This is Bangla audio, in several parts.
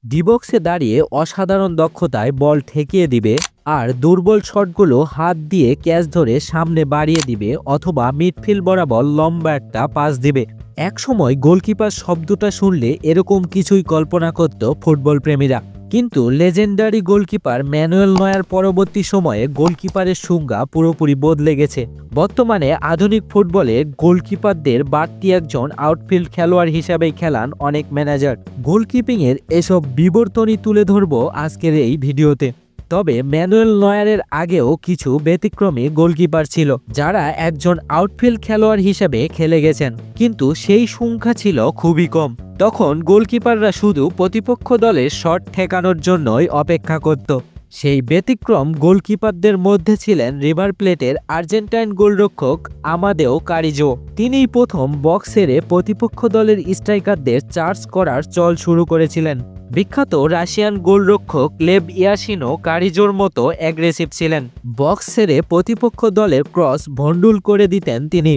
ডি বক্সে দাঁড়িয়ে অসাধারণ দক্ষতায় বল ঠেকিয়ে দিবে আর দুর্বল শটগুলো হাত দিয়ে ক্যাচ ধরে সামনে বাড়িয়ে দিবে অথবা মিডফিল্ড বরাবর লম্বা একটা পাস দিবে। একসময় গোলকিপার শব্দটা শুনলে এরকম কিছুই কল্পনা করত ফুটবল প্রেমীরা, কিন্তু লেজেন্ডারি গোলকিপার ম্যানুয়েল নয়ার পরবর্তী সময়ে গোলকিপারের সংজ্ঞা পুরোপুরি বদলে গেছে। বর্তমানে আধুনিক ফুটবলে গোলকিপারদের বাড়তি একজন আউটফিল্ড খেলোয়াড় হিসাবেই খেলান অনেক ম্যানেজার। গোলকিপিংয়ের এসব বিবর্তনই তুলে ধরব আজকের এই ভিডিওতে। তবে ম্যানুয়েল নয়ারের আগেও কিছু ব্যতিক্রমী গোলকিপার ছিল যারা একজন আউটফিল্ড খেলোয়াড় হিসেবে খেলে গেছেন, কিন্তু সেই সংখ্যা ছিল খুবই কম। তখন গোলকিপাররা শুধু প্রতিপক্ষ দলের শট ঠেকানোর জন্যই অপেক্ষা করত। সেই ব্যতিক্রম গোলকিপারদের মধ্যে ছিলেন রিভার প্লেটের আর্জেন্টাইন গোলরক্ষক আমাদেও কারিজো। তিনিই প্রথম বক্স ছেড়ে প্রতিপক্ষ দলের স্ট্রাইকারদের চার্জ করার চল শুরু করেছিলেন। বিখ্যাত রাশিয়ান গোলরক্ষক লেভ ইয়াসিনো কারিজোর মতো অ্যাগ্রেসিভ ছিলেন। বক্স ছেড়ে প্রতিপক্ষ দলের ক্রস ভন্ডুল করে দিতেন তিনি।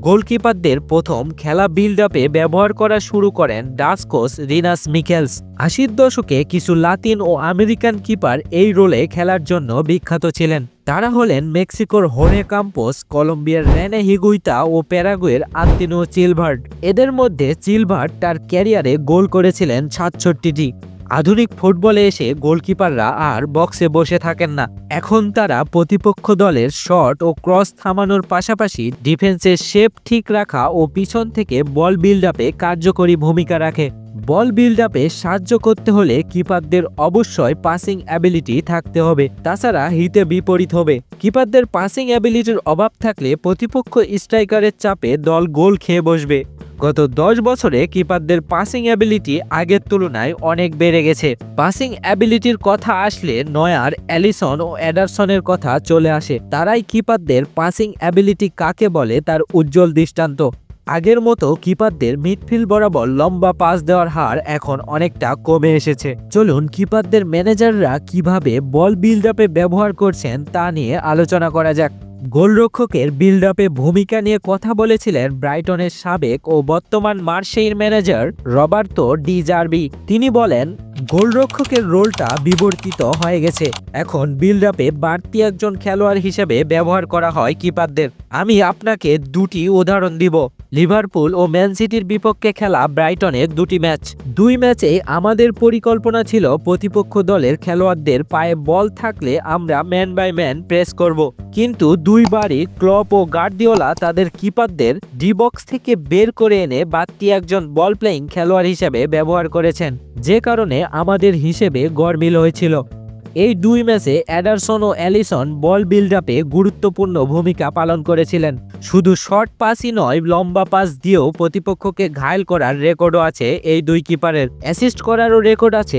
গোলকিপারদের প্রথম খেলা বিল্ড আপে ব্যবহার করা শুরু করেন ডাচ কোচ রিনাস মিকেলস। 80-র দশকে কিছু লাতিন ও আমেরিকান কিপার এই রোলে খেলার জন্য বিখ্যাত ছিলেন। তারা হলেন মেক্সিকোর হোর্হে কাম্পোস, কলম্বিয়ার রেনে হিগুইতা ও প্যারাগুয়ের আন্তিনো চিলভার্ট। এদের মধ্যে চিলভার্ট তার ক্যারিয়ারে গোল করেছিলেন 67টি। আধুনিক ফুটবলে এসে গোলকিপাররা আর বক্সে বসে থাকেন না, এখন তারা প্রতিপক্ষ দলের শট ও ক্রস থামানোর পাশাপাশি ডিফেন্সের শেপ ঠিক রাখা ও পিছন থেকে বল বিল্ড আপে কার্যকরী ভূমিকা রাখে। বল বিল্ড আপে সাহায্য করতে হলে কিপারদের অবশ্যই পাসিং অ্যাবিলিটি থাকতে হবে, তাছাড়া হিতে বিপরীত হবে। কিপারদের পাসিং অ্যাবিলিটির অভাব থাকলে প্রতিপক্ষ স্ট্রাইকারের চাপে দল গোল খেয়ে বসবে। গত 10 বছরে কিপারদের পাসিং অ্যাবিলিটি আগের তুলনায় অনেক বেড়ে গেছে। পাসিং অ্যাবিলিটির কথা আসলে নয়ার, অ্যালিসন ও এডারসনের কথা চলে আসে। তারাই কিপারদের পাসিং অ্যাবিলিটি কাকে বলে তার উজ্জ্বল দৃষ্টান্ত। আগের মতো কিপারদের মিডফিল্ড বরাবর লম্বা পাস দেওয়ার হার এখন অনেকটা কমে এসেছে। চলুন কিপারদের ম্যানেজাররা কিভাবে বল বিল্ড আপে ব্যবহার করছেন তা নিয়ে আলোচনা করা যাক। গোলরক্ষকের বিল্ড আপে ভূমিকা নিয়ে কথা বলেছিলেন ব্রাইটনের সাবেক ও বর্তমান মার্শেইর ম্যানেজার রবার্তো ডি জার্বি। তিনি বলেন, গোলরক্ষকের রোলটা বিবর্তিত হয়ে গেছে, এখন বিল্ড আপে বাড়তি একজন খেলোয়াড় হিসেবে ব্যবহার করা হয় কিপারদের। আমি আপনাকে দুটি উদাহরণ দিব। লিভারপুল ও ম্যান সিটির বিপক্ষে খেলা ব্রাইটনের দুটি ম্যাচ। 2 ম্যাচে আমাদের পরিকল্পনা ছিল প্রতিপক্ষ দলের খেলোয়াড়দের পায়ে বল থাকলে আমরা ম্যান বাই ম্যান প্রেস করব, কিন্তু 2 বারই ক্লপ ও গার্দিওলা তাদের কিপারদের ডি বক্স থেকে বের করে এনে বাড়তি একজন বল প্লেয়িং খেলোয়াড় হিসেবে ব্যবহার করেছেন, যে কারণে আমাদের হিসেবে গড়মিল হয়েছিল। এই 2 ম্যাচে এডারসন ও অ্যালিসন বল বিল্ড আপে গুরুত্বপূর্ণ ভূমিকা পালন করেছিলেন। শুধু শর্ট পাসই নয়, লম্বা পাস দিয়েও প্রতিপক্ষকে ঘায়েল করার রেকর্ডও আছে এই 2 কিপারের। অ্যাসিস্ট করারও রেকর্ড আছে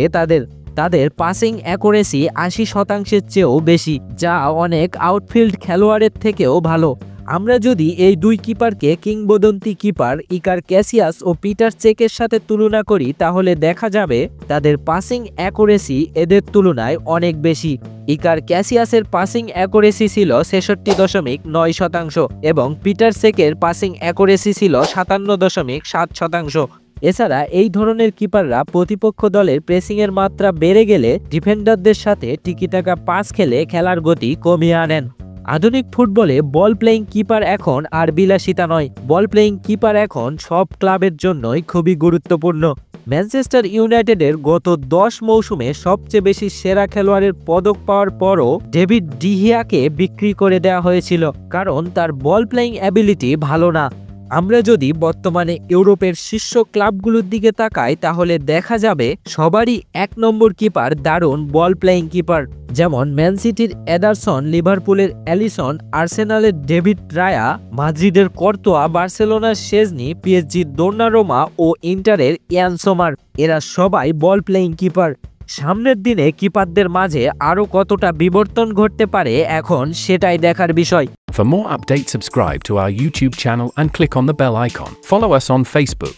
তাদের পাসিং অ্যাকুরেসি 80% চেয়েও বেশি, যা অনেক আউটফিল্ড খেলোয়াড়ের থেকেও ভালো। আমরা যদি এই 2 কিপারকে কিংবদন্তি কিপার ইকার ক্যাসিয়াস ও পিটার চেকের সাথে তুলনা করি, তাহলে দেখা যাবে তাদের পাসিং অ্যাকুরেসি এদের তুলনায় অনেক বেশি। ইকার ক্যাসিয়াসের পাসিং অ্যাকুরেসি ছিল 66.9% এবং পিটার চেকের পাসিং অ্যাকুরেসি ছিল 57.7%। এছাড়া এই ধরনের কিপাররা প্রতিপক্ষ দলের প্রেসিংয়ের মাত্রা বেড়ে গেলে ডিফেন্ডারদের সাথে টিকিটাকা পাস খেলে খেলার গতি কমিয়ে আনেন। আধুনিক ফুটবলে বল প্লেয়িং কিপার এখন আর বিলাসিতা নয়, বল প্লেয়িং কিপার এখন সব ক্লাবের জন্যই খুবই গুরুত্বপূর্ণ। ম্যানচেস্টার ইউনাইটেডের গত 10 মৌসুমে সবচেয়ে বেশি সেরা খেলোয়াড়ের পদক পাওয়ার পরও ডেভিড ডিহিয়াকে বিক্রি করে দেওয়া হয়েছিল, কারণ তার বল প্লেয়িং অ্যাবিলিটি ভালো না। আমরা যদি বর্তমানে ইউরোপের শীর্ষ ক্লাবগুলোর দিকে তাকাই, তাহলে দেখা যাবে সবারই 1 নম্বর কিপার দারুণ বল প্লেয়িং কিপার, যেমন ম্যান সিটির এডারসন, লিভারপুলের অ্যালিসন, আর্সেনালের ডেভিড রায়া, মাদ্রিদের কর্তোয়া, বার্সেলোনার শেজনি, পিএসজির দোন্নারুমা ও ইন্টারের ইয়ান সোমার। এরা সবাই বল প্লেয়িং কিপার। সামনের দিনে কিপারদের মাঝে আরও কতটা বিবর্তন ঘটতে পারে এখন সেটাই দেখার বিষয়। For more updates, subscribe to our YouTube channel and click on the bell icon. Follow us on Facebook.